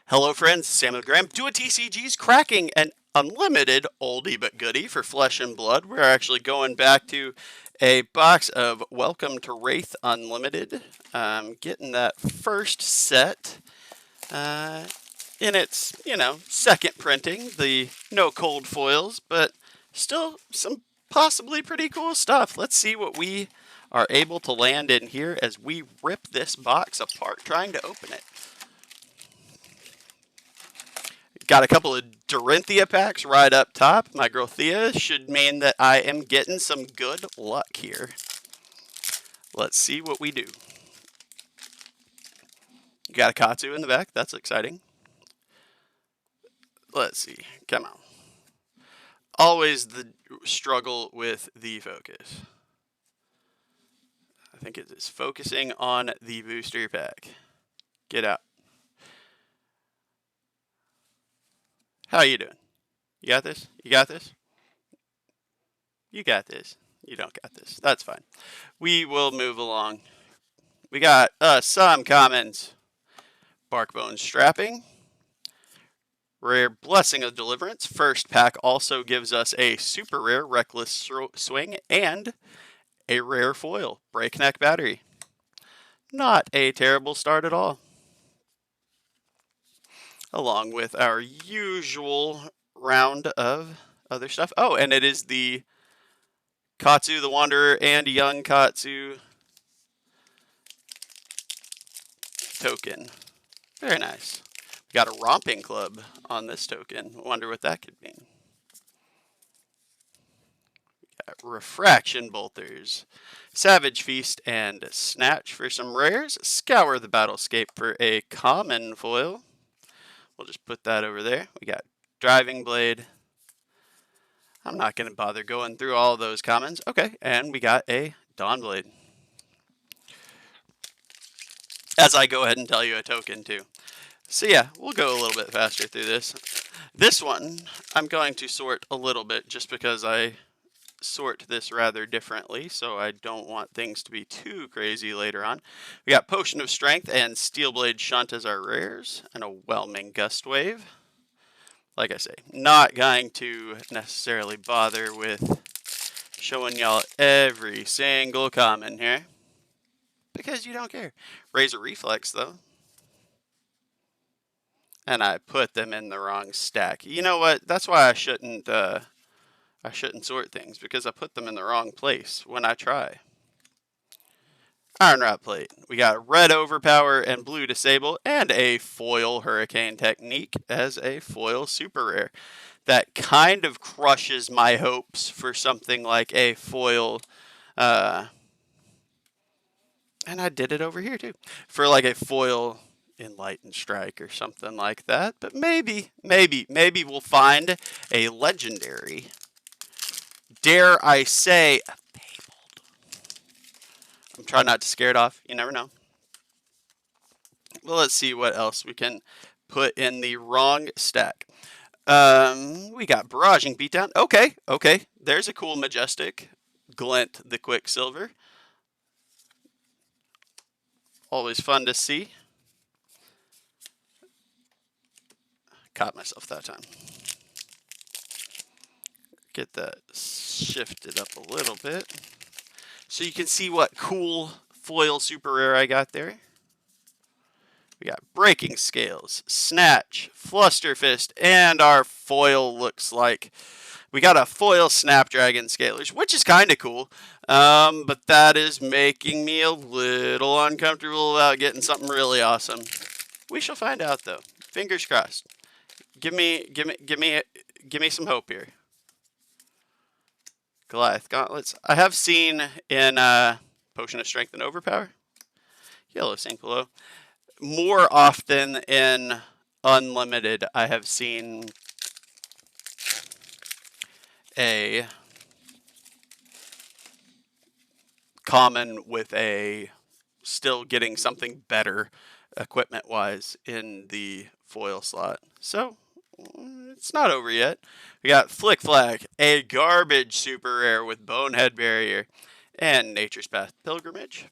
Hello friends, Samuel Graham. Do a TCG's cracking an unlimited oldie but goodie for Flesh and Blood. We're actually going back to a box of Welcome to Rathe Unlimited. Getting that first set in its, second printing. The no cold foils, but still some possibly pretty cool stuff. Let's see what we are able to land in here as we rip this box apart trying to open it. Got a couple of Dorinthia packs right up top. My girl Thea should mean that I am getting some good luck here. Let's see what we do. Got a Katsu in the back. That's exciting. Let's see. Come on. Always the struggle with the focus. I think it is focusing on the booster pack. Get out. How you doing? You got this? You got this? You got this. You don't got this. That's fine. We will move along. We got some commons. Barkbone Strapping. Rare Blessing of Deliverance. First pack also gives us a super rare Reckless Swing and a rare foil, Breakneck Battery. Not a terrible start at all. Along with our usual round of other stuff. Oh, and it is the Katsu the Wanderer and Young Katsu token. Very nice. We got a Romping Club on this token. Wonder what that could mean. We got Refraction Bolters, Savage Feast, and Snatch for some rares. Scour the Battlescape for a common foil. We'll just put that over there. We got Driving Blade. I'm not going to bother going through all of those commons. Okay, and we got a Dawnblade. As I go ahead and tell you a token too. So yeah, we'll go a little bit faster through this. This one, I'm going to sort a little bit just because I sort this rather differently, so I don't want things to be too crazy later on. We got Potion of Strength and Steelblade Shunt as our rares, and a Whelming Gust Wave. Like I say, not going to necessarily bother with showing y'all every single common here, because you don't care. Razor Reflex, though. And I put them in the wrong stack. You know what? That's why I shouldn't sort things, because I put them in the wrong place when I try. Iron Rot Plate. We got red Overpower and blue Disable, and a foil Hurricane Technique as a foil super rare. That kind of crushes my hopes for something like a foil, and I did it over here too, for like a foil Enlightened Strike or something like that. But maybe we'll find a legendary. Dare I say, a Fabled. I'm trying not to scare it off. You never know. Well, let's see what else we can put in the wrong stack. We got Barraging Beatdown. Okay. There's a cool Majestic. Glint the Quicksilver. Always fun to see. Caught myself that time. Get that shifted up a little bit so you can see what cool foil super rare I got there. We got Breaking Scales, Snatch, Flusterfist, and our foil looks like we got a foil Snapdragon Scalers, which is kind of cool, but that is making me a little uncomfortable about getting something really awesome. We shall find out, though. Fingers crossed. Give me some hope here. Goliath Gauntlets. I have seen in Potion of Strength and Overpower. Yellow Sink Below. More often in Unlimited, I have seen a common with a still getting something better equipment-wise in the foil slot. So it's not over yet. We got Flick Flag, a garbage super rare with Bonehead Barrier, and Nature's Path Pilgrimage.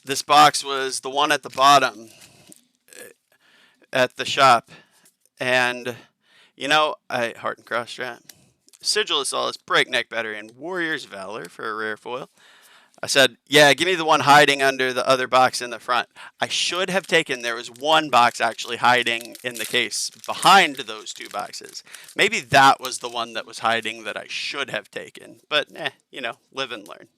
This box was the one at the bottom at the shop, and you know, I heart and cross strap, Sigil of Solace, Breakneck Battery, and Warrior's Valor for a rare foil. I said, yeah, give me the one hiding under the other box in the front. I should have taken, there was one box actually hiding in the case behind those two boxes. Maybe that was the one that was hiding that I should have taken. But, you know, live and learn.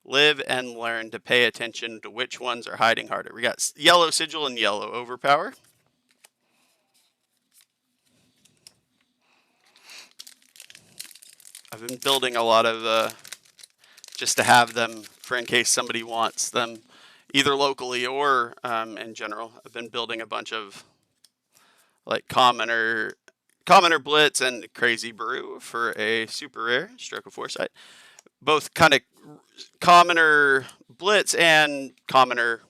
Live and learn to pay attention to which ones are hiding harder. We got yellow Sigil and yellow Overpower. I've been building a lot of just to have them for in case somebody wants them, either locally or in general. I've been building a bunch of like commoner blitz and crazy brew for a super rare stroke of foresight. Both kind of commoner blitz and commoner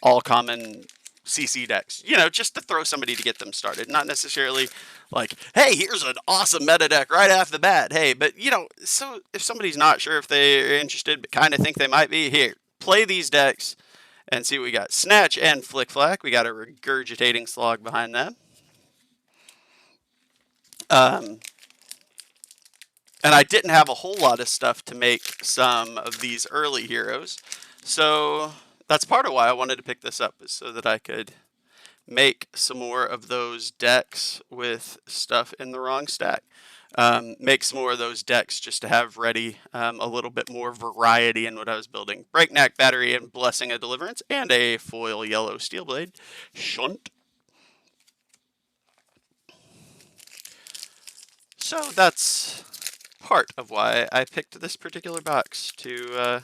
all common CC decks, you know, just to throw somebody to get them started. Not necessarily like, hey, here's an awesome meta deck right off the bat. Hey, but you know, so if somebody's not sure if they're interested but kind of think they might be, here, play these decks and see what we got. Snatch and Flick Flack. We got a regurgitating slog behind them. And I didn't have a whole lot of stuff to make some of these early heroes. So that's part of why I wanted to pick this up, is so that I could make some more of those decks with stuff in the wrong stack. Make some more of those decks just to have ready a little bit more variety in what I was building. Breakneck Battery and Blessing of Deliverance, and a foil yellow Steelblade. Shunt. So that's part of why I picked this particular box to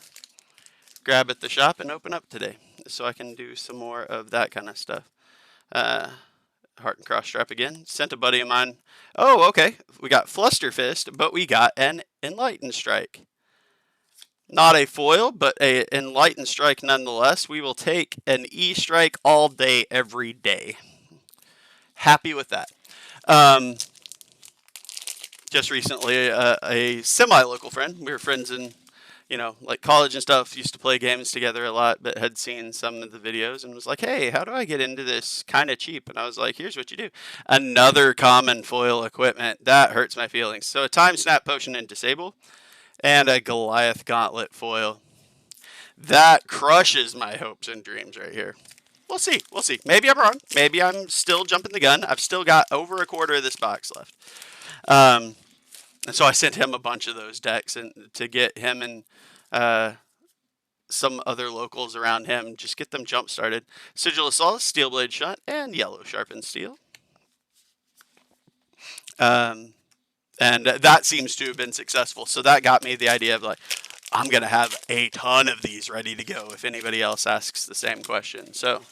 grab at the shop and open up today, so I can do some more of that kind of stuff. Heart and cross strap again. Sent a buddy of mine. Oh, okay. We got Fluster Fist, but we got an Enlightened Strike. Not a foil, but a Enlightened Strike nonetheless. We will take an E-Strike all day, every day. Happy with that. Just recently, a semi-local friend, we were friends in, you know, like college and stuff, used to play games together a lot, but had seen some of the videos and was like, hey, how do I get into this kind of cheap? And I was like, here's what you do. Another common foil equipment. That hurts my feelings. So a Time Snap Potion and Disable, and a Goliath Gauntlet foil. That crushes my hopes and dreams right here. We'll see. We'll see. Maybe I'm wrong. Maybe I'm still jumping the gun. I've still got over a quarter of this box left. And so I sent him a bunch of those decks and to get him and some other locals around him, just get them jump started. Sigil of Solace, Steelblade Shunt, and Yellow Sharpened Steel. And that seems to have been successful. So that got me the idea of like, I'm going to have a ton of these ready to go if anybody else asks the same question. So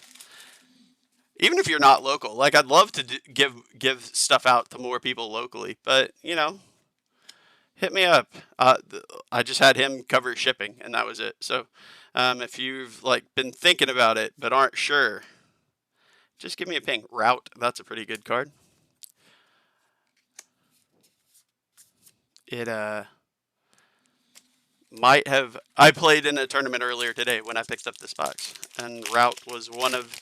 even if you're not local, like I'd love to give stuff out to more people locally, but you know, hit me up. I just had him cover shipping, and that was it. So if you've like been thinking about it but aren't sure, just give me a ping. Route, that's a pretty good card. It might have. I played in a tournament earlier today when I picked up this box, and Route was one of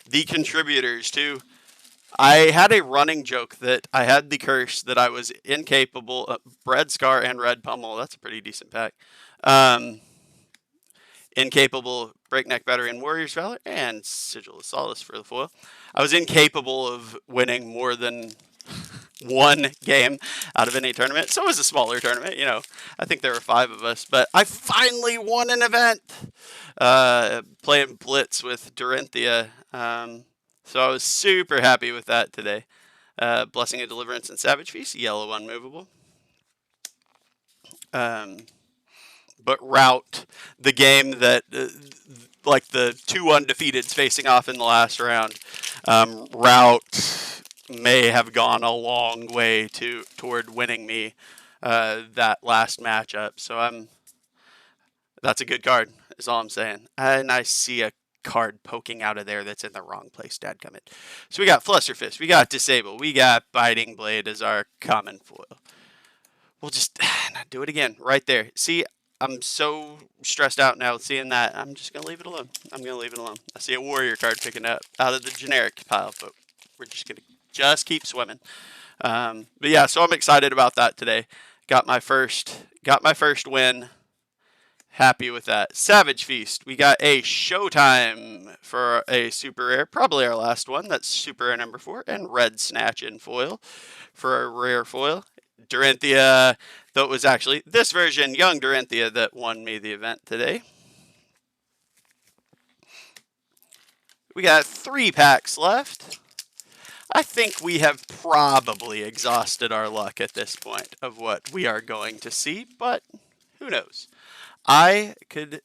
the contributors to. I had a running joke that I had the curse that I was incapable of Bread Scar and Red Pummel. That's a pretty decent pack. Incapable Breakneck Battery and Warrior's Valor, and Sigil of Solace for the foil. I was incapable of winning more than one game out of any tournament. So it was a smaller tournament, you know. I think there were 5 of us, but I finally won an event playing Blitz with Dorinthia. So I was super happy with that today. Blessing of Deliverance and Savage Feast, yellow unmovable. But Route, the game that, like the 2 undefeateds facing off in the last round, Route may have gone a long way toward winning me that last matchup. So that's a good card, is all I'm saying. And I see a card poking out of there that's in the wrong place, dadgummit. So we got Fluster Fist, we got Disable, we got Biting Blade as our common foil. We'll just do it again right there. See, I'm so stressed out now seeing that. I'm just gonna leave it alone. I'm gonna leave it alone. I see a warrior card picking up out of the generic pile, but we're just gonna keep swimming. But yeah, so I'm excited about that today. Got my first win. Happy with that. Savage Feast. We got a Showtime for a super rare, probably our last one. That's super rare number 4, and Red Snatch in foil for a rare foil. Dorinthia, though it was actually this version, Young Dorinthia, that won me the event today. We got 3 packs left. I think we have probably exhausted our luck at this point of what we are going to see, but who knows? I could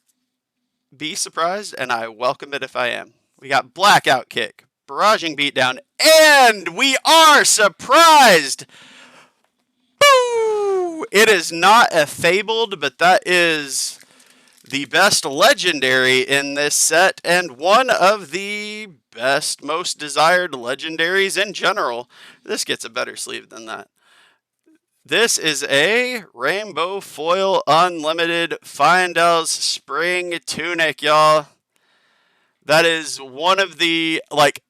be surprised, and I welcome it if I am. We got Blackout Kick, Barraging Beatdown, and we are surprised! Boo! It is not a Fabled, but that is the best legendary in this set, and one of the best, most desired legendaries in general. This gets a better sleeve than that. This is a Rainbow Foil Unlimited Feindel's Spring Tunic, y'all. That is one of the, like,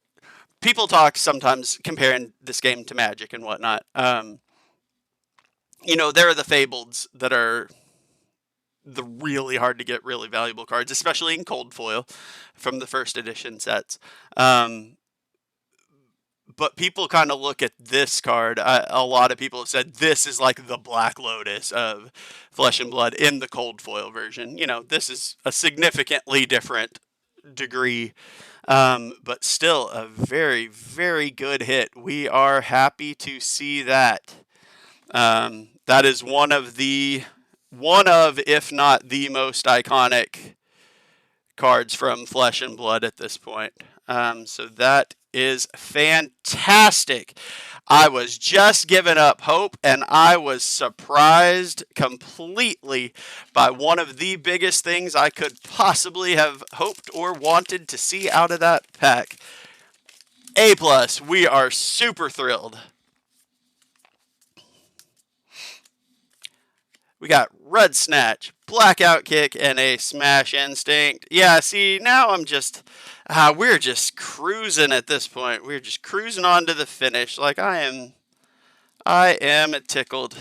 people talk sometimes comparing this game to Magic and whatnot. You know, there are the Fableds that are the really hard to get, really valuable cards, especially in cold foil from the first edition sets. But people kind of look at this card. A lot of people have said this is like the Black Lotus of Flesh and Blood in the cold foil version. You know, this is a significantly different degree, but still a very, very good hit. We are happy to see that. That is one of, if not the most iconic cards from Flesh and Blood at this point. So that is fantastic. I was just giving up hope, and I was surprised completely by one of the biggest things I could possibly have hoped or wanted to see out of that pack. A+, we are super thrilled. We got Red Snatch, Blackout Kick, and a Smash Instinct. Yeah, see, now I'm just... we're just cruising at this point. We're just cruising on to the finish. Like, I am tickled.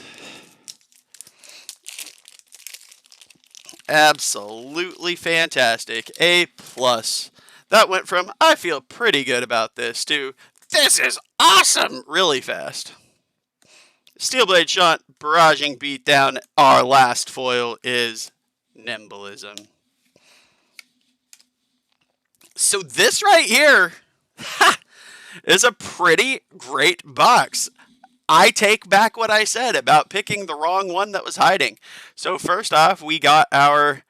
Absolutely fantastic. A+. That went from, I feel pretty good about this, to, this is awesome, really fast. Steelblade Shunt, Barraging Beatdown. Our last foil is Nimblism. So this right here is a pretty great box. I take back what I said about picking the wrong one that was hiding. So first off, we got our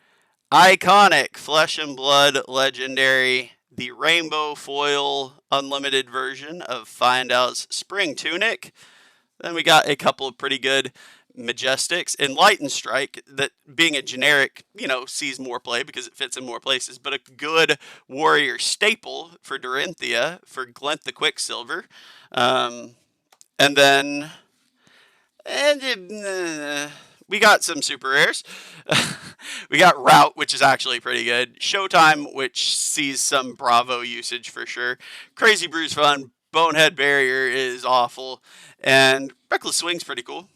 iconic Flesh and Blood legendary, the Rainbow Foil Unlimited version of Feindel's Spring Tunic. Then we got a couple of pretty good Majestics. Enlightened Strike, that being a generic, you know, sees more play because it fits in more places, but a good warrior staple for Dorinthia, for Glint the Quicksilver. And then we got some super rares. We got Route, which is actually pretty good. Showtime, which sees some Bravo usage for sure. Crazy Brews Fun. Bonehead Barrier is awful. And Reckless Swing's pretty cool.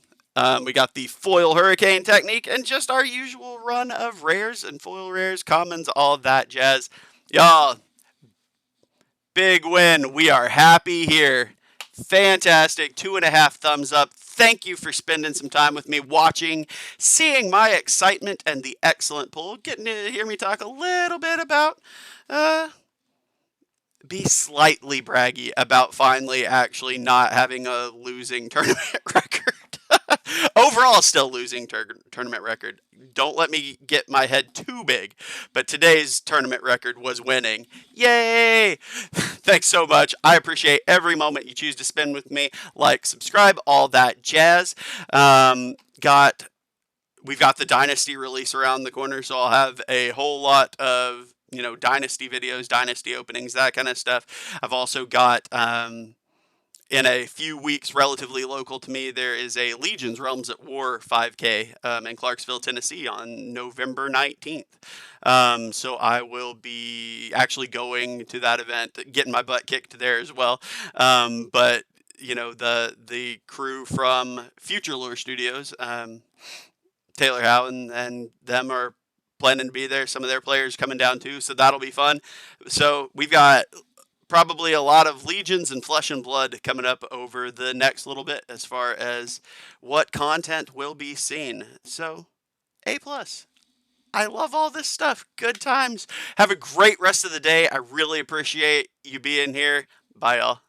We got the Foil Hurricane technique and just our usual run of rares and foil rares, commons, all that jazz. Y'all, big win. We are happy here. Fantastic. 2.5 thumbs up. Thank you for spending some time with me watching, seeing my excitement and the excellent pull, getting to hear me talk a little bit about, be slightly braggy about finally actually not having a losing tournament record. Overall, still losing tournament record. Don't let me get my head too big, but today's tournament record was winning. Yay! Thanks so much. I appreciate every moment you choose to spend with me. Like, subscribe, all that jazz. We've got the Dynasty release around the corner, so I'll have a whole lot of, you know, Dynasty videos, Dynasty openings, that kind of stuff. I've also got in a few weeks, relatively local to me, there is a Legion's Realms at War 5K in Clarksville, Tennessee on November 19th. So I will be actually going to that event, getting my butt kicked there as well. But you know, the crew from Future Lore Studios, Taylor Howe and them are planning to be there. Some of their players coming down too, so that'll be fun. So we've got probably a lot of Legions and Flesh and Blood coming up over the next little bit as far as what content will be seen. So, A plus. I love all this stuff. Good times. Have a great rest of the day. I really appreciate you being here. Bye, y'all.